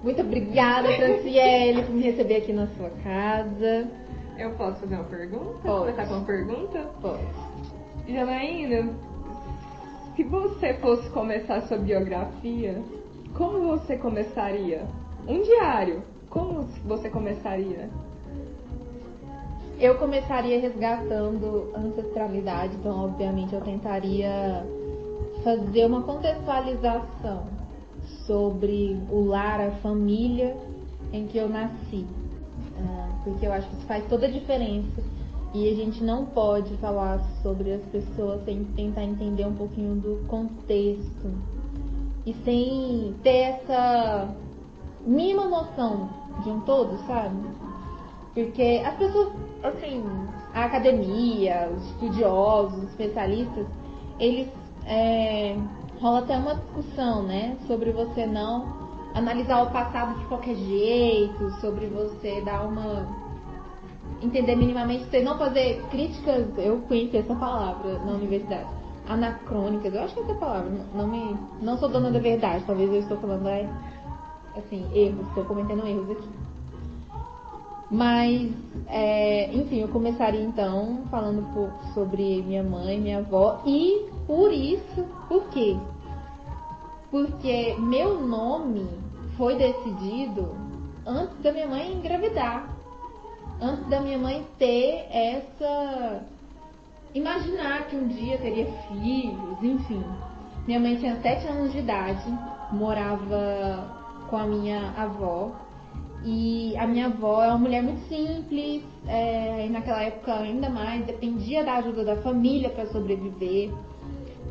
Muito obrigada, Franciele, por me receber aqui na sua casa. Eu posso fazer uma pergunta? Pode. Começar com uma pergunta? Pode. Janaína, se você fosse começar a sua biografia, como você começaria? Um diário, como você começaria? Eu começaria resgatando a ancestralidade, então obviamente eu tentaria fazer uma contextualização sobre o lar, a família em que eu nasci, porque eu acho que isso faz toda a diferença e a gente não pode falar sobre as pessoas sem tentar entender um pouquinho do contexto e sem ter essa mínima noção de um todo, sabe? Porque as pessoas, assim, a academia, os estudiosos, os especialistas, eles rola até uma discussão, né, sobre você não analisar o passado de qualquer jeito, sobre você dar uma entender minimamente, você não fazer críticas, eu conheci essa palavra na universidade, anacrônicas, eu acho que é essa palavra, não sou dona da verdade, talvez eu estou falando assim, erros, estou cometendo erros aqui. Mas, enfim, eu começaria então falando um pouco sobre minha mãe, minha avó. E por quê? Porque meu nome foi decidido antes da minha mãe engravidar. Antes da minha mãe ter imaginar que um dia teria filhos, enfim. Minha mãe tinha 7 anos de idade, morava com a minha avó. E a minha avó é uma mulher muito simples, e naquela época ainda mais, dependia da ajuda da família para sobreviver.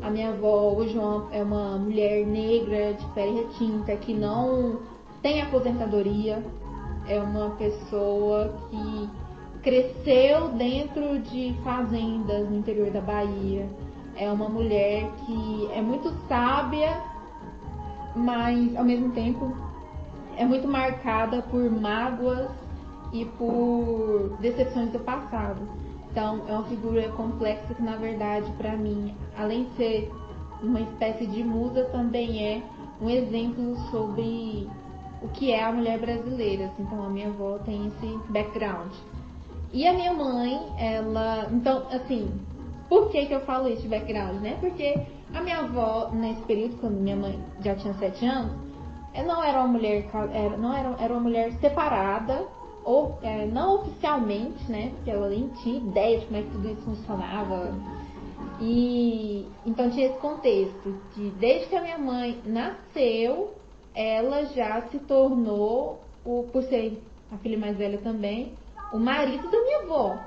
A minha avó hoje é uma mulher negra, de pele retinta, que não tem aposentadoria. É uma pessoa que cresceu dentro de fazendas no interior da Bahia. É uma mulher que é muito sábia, mas ao mesmo tempo é muito marcada por mágoas e por decepções do passado. Então, é uma figura complexa que, na verdade, para mim, além de ser uma espécie de musa, também é um exemplo sobre o que é a mulher brasileira. Então, a minha avó tem esse background. E a minha mãe, ela... Então, assim, por que eu falo isso de background, né? Porque a minha avó, nesse período, quando minha mãe já tinha 7 anos, não era uma mulher, era uma mulher separada, ou não oficialmente, né? Porque ela nem tinha ideia de como é que tudo isso funcionava. E então tinha esse contexto de desde que a minha mãe nasceu, ela já se tornou, por ser a filha mais velha também, o marido da minha avó.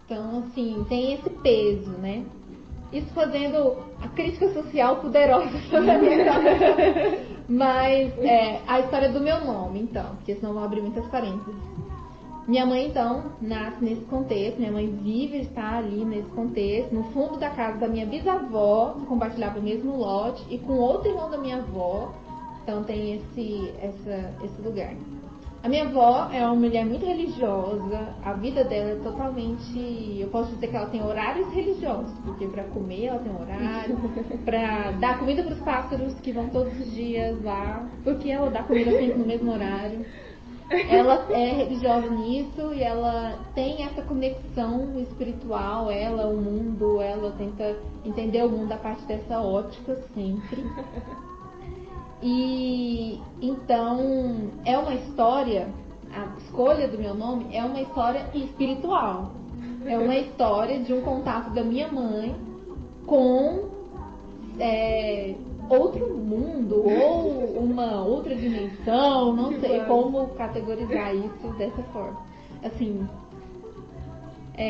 Então, assim, tem esse peso, né? Isso fazendo a crítica social poderosa sobre a minha história. Mas a história do meu nome, então, porque senão eu vou abrir muitas parênteses. Minha mãe, então, nasce nesse contexto, minha mãe vive e está ali nesse contexto, no fundo da casa da minha bisavó, que compartilhava o mesmo lote, e com outro irmão da minha avó, então tem esse lugar. A minha avó é uma mulher muito religiosa, a vida dela é totalmente, eu posso dizer que ela tem horários religiosos, porque para comer ela tem horário, para dar comida para os pássaros que vão todos os dias lá, porque ela dá comida sempre no mesmo horário. Ela é religiosa nisso e ela tem essa conexão espiritual, o mundo, ela tenta entender o mundo a partir dessa ótica sempre. E então é uma história, a escolha do meu nome é uma história espiritual. É uma história de um contato da minha mãe com outro mundo ou uma outra dimensão, não sei como categorizar isso dessa forma. Assim,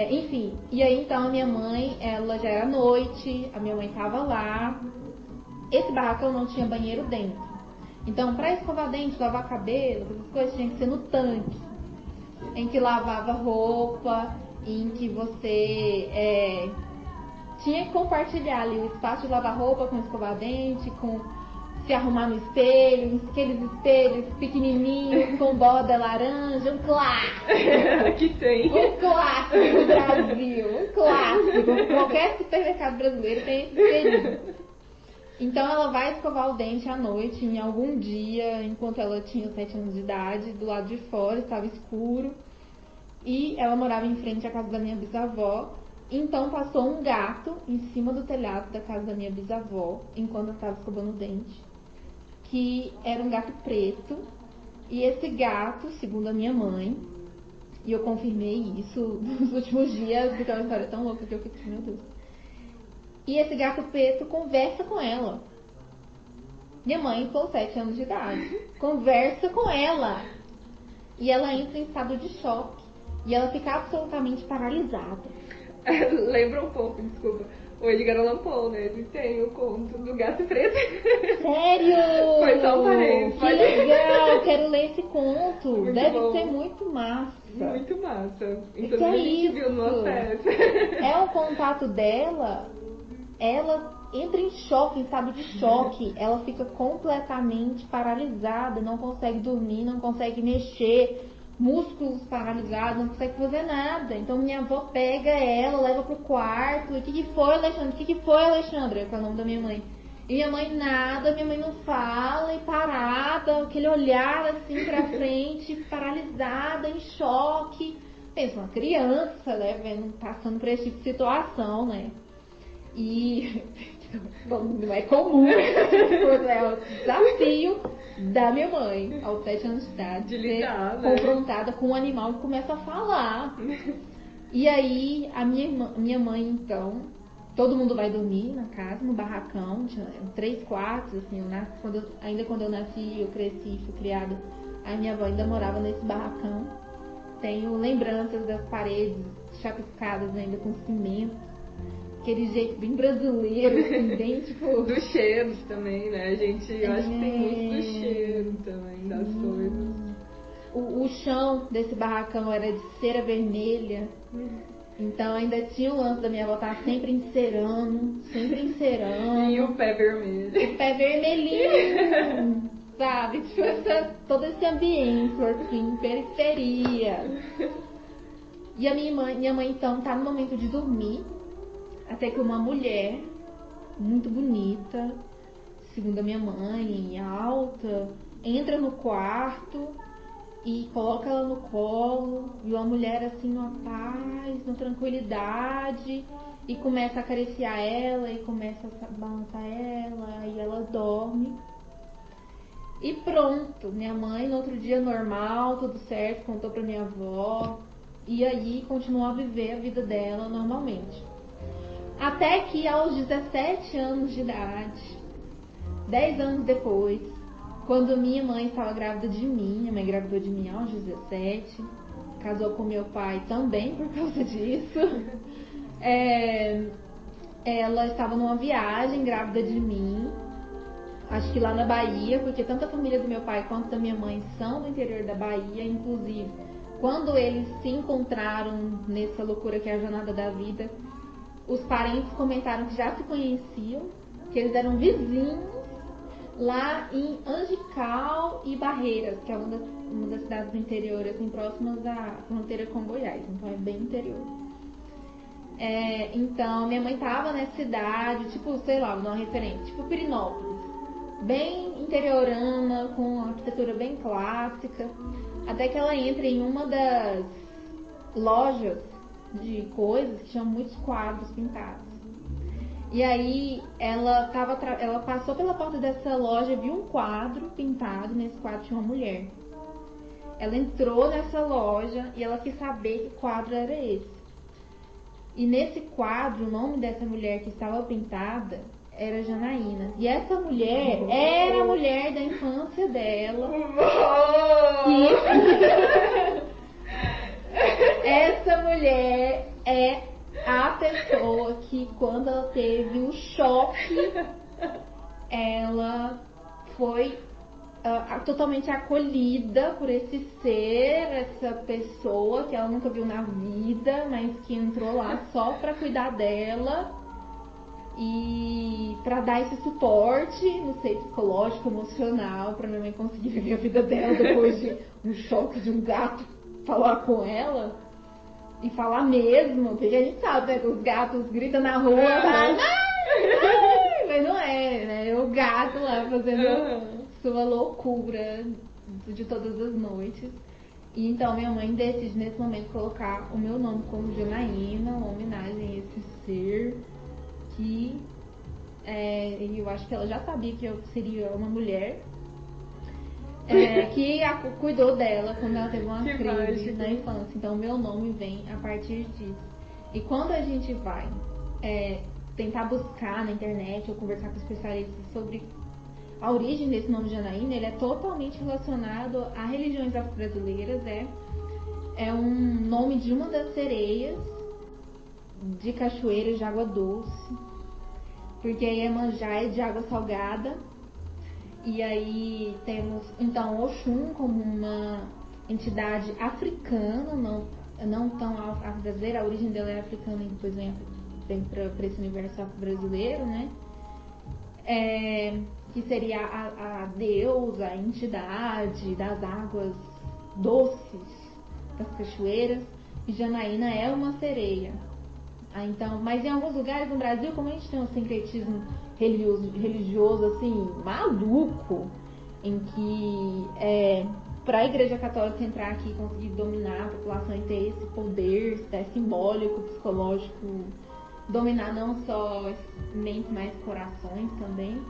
enfim, e aí então a minha mãe, ela já era noite, a minha mãe tava lá. Esse barracão não tinha banheiro dentro. Então, para escovar dente, lavar cabelo, essas coisas, tinha que ser no tanque. Em que lavava roupa, em que você tinha que compartilhar ali o espaço de lavar roupa com escovar dente, com se arrumar no espelho, aqueles espelhos pequenininhos com borda laranja, um clássico. Que tem. Um clássico do Brasil, um clássico. Qualquer supermercado brasileiro tem esse espelho. Então ela vai escovar o dente à noite, em algum dia, enquanto ela tinha 7 anos de idade, do lado de fora, estava escuro, e ela morava em frente à casa da minha bisavó. Então passou um gato em cima do telhado da casa da minha bisavó, enquanto eu estava escovando o dente, que era um gato preto, e esse gato, segundo a minha mãe, e eu confirmei isso nos últimos dias, porque é uma história tão louca que eu fiquei, meu Deus. E esse gato preto conversa com ela. Minha mãe, com 7 anos de idade, conversa com ela. E ela entra em estado de choque. E ela fica absolutamente paralisada. Lembra um pouco, desculpa, o Edgar Allan Poe, né? Ele tem o conto do gato preto. Sério? Foi só um parênteses. Que legal, quero ler esse conto. Muito Deve bom. ser muito massa. Muito massa. Que Inclusive é a gente isso? viu numa festa. É o contato dela, ela entra em choque, em estado de choque. Ela fica completamente paralisada, não consegue dormir, não consegue mexer, músculos paralisados, não consegue fazer nada. Então minha avó pega ela, leva pro quarto. E o que foi, Alexandre? O que foi, Alexandra? Que é o nome da minha mãe. E minha mãe nada, minha mãe não fala, e parada, aquele olhar assim pra frente, paralisada, em choque. Pensa, uma criança, né, vendo, passando por esse tipo de situação, né? E não é comum, é o desafio da minha mãe, aos 7 anos de idade, De lidar, ser né? confrontada com um animal que começa a falar. E aí, a minha mãe, então, todo mundo vai dormir na casa, no barracão, tinha 3 quartos, assim, ainda quando eu nasci, eu cresci, fui criada, a minha avó ainda morava nesse barracão. Tenho lembranças das paredes chapiscadas ainda com cimento, aquele jeito bem brasileiro, assim, bem tipo... Dos cheiros também, né, gente? Eu acho que tem muito do cheiro também, das coisas. O chão desse barracão era de cera vermelha, então ainda tinha o lance da minha avó estar sempre encerando, E o pé vermelho. o pé vermelhinho, sabe? Tipo, todo esse ambiente, assim, periferia. E a minha mãe então tá no momento de dormir, até que uma mulher muito bonita, segundo a minha mãe, alta, entra no quarto e coloca ela no colo, e uma mulher assim numa paz, numa tranquilidade, e começa a acariciar ela, e começa a balançar ela, e ela dorme. E pronto, minha mãe no outro dia normal, tudo certo, contou pra minha avó, e aí continuou a viver a vida dela normalmente. Até que aos 17 anos de idade, 10 anos depois, quando minha mãe estava grávida de mim, minha mãe engravidou de mim aos 17, casou com meu pai também por causa disso. Ela estava numa viagem grávida de mim, acho que lá na Bahia, porque tanto a família do meu pai quanto da minha mãe são do interior da Bahia, inclusive quando eles se encontraram nessa loucura que é a jornada da vida, os parentes comentaram que já se conheciam, que eles eram vizinhos lá em Angical e Barreiras, que é uma das cidades do interior, assim, próximas à fronteira com Goiás, então é bem interior. Então, minha mãe tava nessa cidade, tipo, sei lá, vou dar uma referência, tipo Pirinópolis, bem interiorana, com uma arquitetura bem clássica, até que ela entra em uma das lojas de coisas que tinham muitos quadros pintados. E aí ela passou pela porta dessa loja, viu um quadro pintado, nesse quadro tinha uma mulher. Ela entrou nessa loja e ela quis saber que quadro era esse. E nesse quadro, o nome dessa mulher que estava pintada era Janaína. E essa mulher era a mulher da infância dela. Essa mulher é a pessoa que, quando ela teve um choque, ela foi totalmente acolhida por esse ser, essa pessoa que ela nunca viu na vida, mas que entrou lá só pra cuidar dela e pra dar esse suporte, não sei, psicológico, emocional, pra minha mãe conseguir viver a vida dela depois de um choque de um gato falar com ela. E falar mesmo, porque a gente sabe, né, que os gatos gritam na rua, mas não é, né? gato lá fazendo sua loucura de todas as noites. E então minha mãe decide nesse momento colocar o meu nome como Janaína, uma homenagem a esse ser que eu acho que ela já sabia que eu seria uma mulher que cuidou dela quando ela teve uma crise na infância. Então meu nome vem a partir disso. E quando a gente vai tentar buscar na internet ou conversar com especialistas sobre a origem desse nome Janaína, ele é totalmente relacionado a religiões afro-brasileiras. É um nome de uma das sereias de cachoeiras de água doce, porque a Iemanjá é de água salgada. E aí temos então Oxum como uma entidade africana, não tão afro-brasileira. A origem dela é africana e depois vem para esse universo afro-brasileiro, né? Que seria a deusa, a entidade das águas doces das cachoeiras. E Janaína é uma sereia. Então, mas em alguns lugares no Brasil, como a gente tem um sincretismo religioso assim, maluco, em que para a Igreja Católica entrar aqui e conseguir dominar a população e ter esse poder simbólico, psicológico, dominar não só mentes, mas corações também.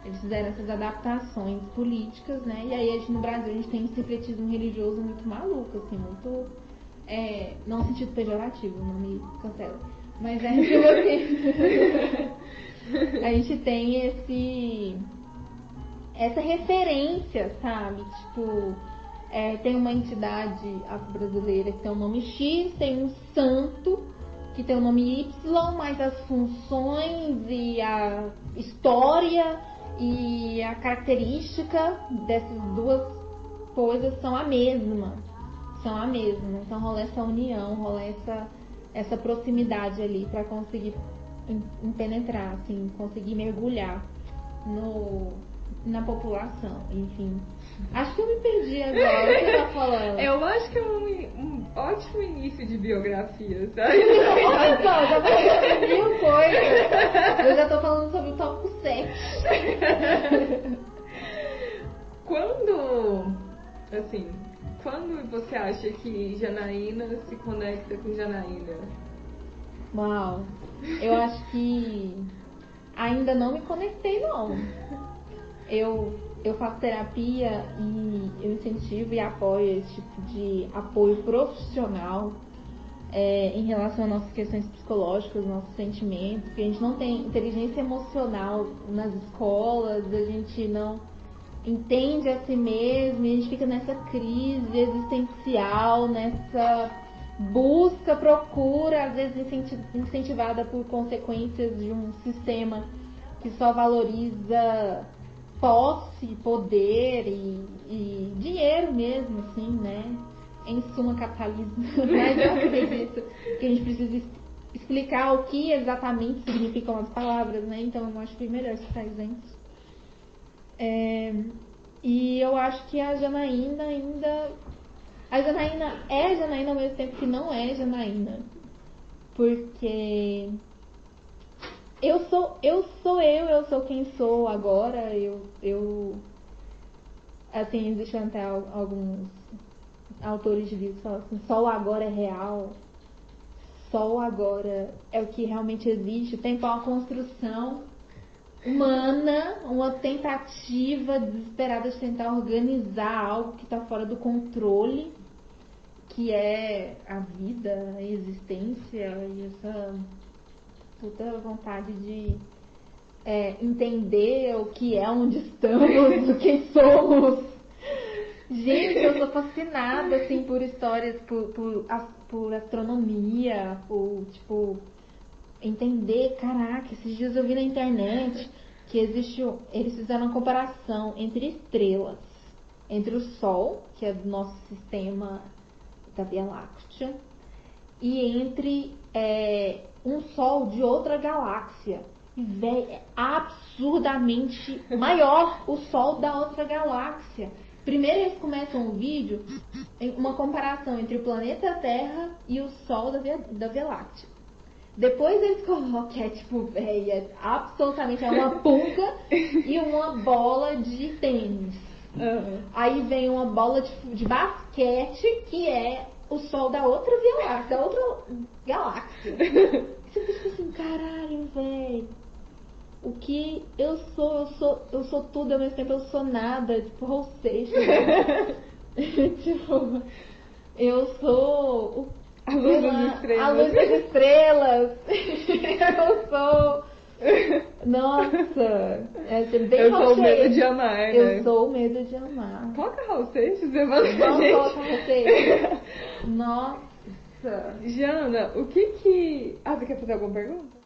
Eles fizeram essas adaptações políticas, né? E aí no Brasil a gente tem um sincretismo religioso muito maluco, assim, muito não no sentido pejorativo, não me cancela. Mas tipo assim, a gente tem essa referência, sabe? Tipo, tem uma entidade afro-brasileira que tem o nome X, tem um santo que tem o nome Y, mas as funções e a história e a característica dessas duas coisas são a mesma. Então rola essa união, rola essa proximidade ali para conseguir penetrar, assim, conseguir mergulhar na população, enfim. Acho que eu me perdi agora, o que você tá falando? Eu acho que é um ótimo início de biografia, sabe? Olha só, já falei 1000 coisas. Eu já tô falando sobre o tópico 7. Quando você acha que Janaína se conecta com Janaína? Uau, eu acho que ainda não me conectei, não. Eu faço terapia e eu incentivo e apoio esse tipo de apoio profissional em relação às nossas questões psicológicas, nossos sentimentos, porque a gente não tem inteligência emocional nas escolas, a gente não entende a si mesmo e a gente fica nessa crise existencial, nessa busca, procura, às vezes incentivada por consequências de um sistema que só valoriza posse, poder e dinheiro mesmo, assim, né? Em suma, capitalismo. Mas eu acredito que a gente precisa explicar o que exatamente significam as palavras, né? Então eu acho que é melhor citar exemplos. E eu acho que a Janaína ainda... A Janaína é Janaína ao mesmo tempo que não é Janaína. Porque eu sou quem sou agora. Assim, existem até alguns autores de livros que falam assim, só o agora é real. Só o agora é o que realmente existe. O tempo é uma construção humana, uma tentativa desesperada de tentar organizar algo que está fora do controle, que é a vida, a existência e essa puta vontade de entender o que é, onde estamos, o que somos. Gente, eu sou fascinada assim por histórias, por astronomia, por tipo entender, caraca, esses dias eu vi na internet que eles fizeram uma comparação entre estrelas, entre o Sol, que é do nosso sistema da Via Láctea, e entre um Sol de outra galáxia. E, véi, é absurdamente maior o Sol da outra galáxia. Primeiro eles começam o vídeo em uma comparação entre o planeta Terra e o Sol da Via Láctea. Depois eles colocam que é tipo, véia, absolutamente é uma punga e uma bola de tênis. Aí vem uma bola de basquete que é o sol da outra galáxia. Você fica assim, caralho, velho. O que eu sou tudo ao mesmo tempo, eu sou nada, tipo, ou seja, tipo, eu sou a luz das estrelas. A luz das estrelas. Eu sou. Nossa, é bem eu sou o medo de amar, né? Eu sou o medo de amar. Toca Raul Seixas, levanta pra Vamos gente. colocar você. Nossa. Jana, o que que... Ah, você quer fazer alguma pergunta?